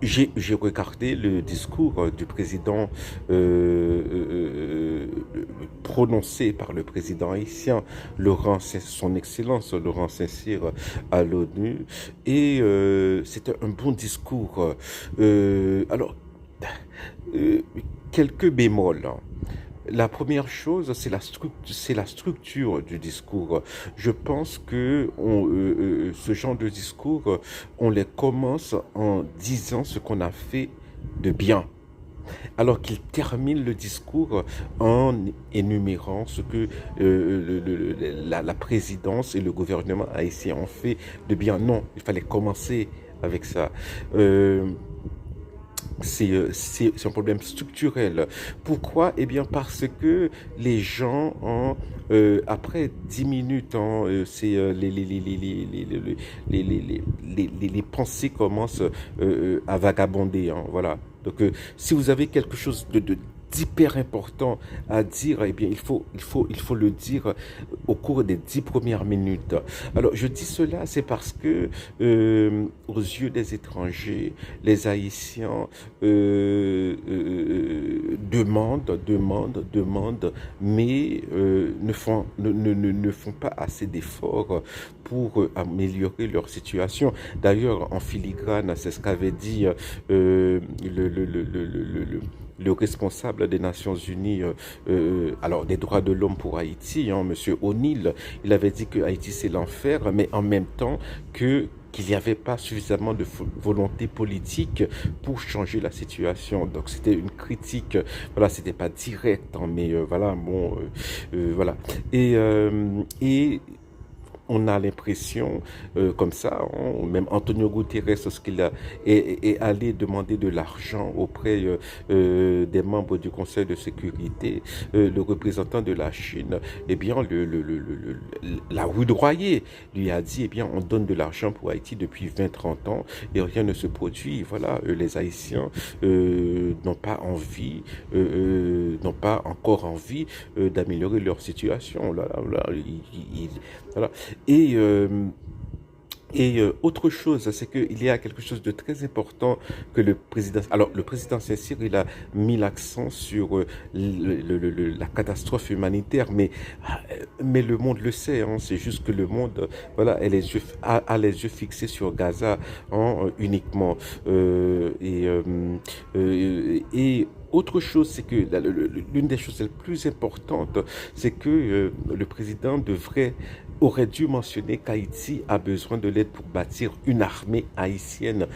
J'ai regardé le discours du président prononcé par le président haïtien, son Excellence Laurent Saint-Cyr à l'ONU, et c'était un bon discours. Alors, euh, quelques bémols, hein. La première chose, c'est la structure du discours. Je pense que ce genre de discours, on les commence en disant ce qu'on a fait de bien, alors qu'il termine le discours en énumérant ce que la présidence et le gouvernement haïtien ont fait de bien. Non, il fallait commencer avec ça. Euh, c'est un problème structurel. Pourquoi? Eh bien, parce que les gens, après 10 minutes, les pensées commencent à vagabonder, hein, voilà. Donc, si vous avez quelque chose d'hyper important à dire, eh bien, il faut le dire au cours des 10 premières minutes. Alors, je dis cela, c'est parce que, aux yeux des étrangers, les Haïtiens demandent, mais ne font pas assez d'efforts pour améliorer leur situation. D'ailleurs, en filigrane, c'est ce qu'avait dit le responsable des Nations Unies, alors des droits de l'homme pour Haïti, hein, Monsieur O'Neill. Il avait dit que Haïti c'est l'enfer, mais en même temps qu'il n'y avait pas suffisamment de volonté politique pour changer la situation. Donc c'était une critique, voilà, c'était pas direct, hein, mais voilà, bon, voilà. Et on a l'impression, comme ça, hein, même Antonio Guterres, ce qu'il a, est allé demander de l'argent auprès des membres du Conseil de sécurité, le représentant de la Chine, eh bien, l'a rudoyé, lui a dit, eh bien, on donne de l'argent pour Haïti depuis 20-30 ans et rien ne se produit. Voilà, les Haïtiens n'ont pas encore envie d'améliorer leur situation. Là, là, voilà. Et, euh, autre chose, c'est qu'il y a quelque chose de très important que le président... Alors, le président Saint-Cyr, il a mis l'accent sur la catastrophe humanitaire, mais le monde le sait, hein, c'est juste que le monde, voilà, a les yeux fixés sur Gaza, hein, uniquement. Et autre chose, c'est que l'une des choses les plus importantes, c'est que le président aurait dû mentionner qu'Haïti a besoin de l'aide pour bâtir une armée haïtienne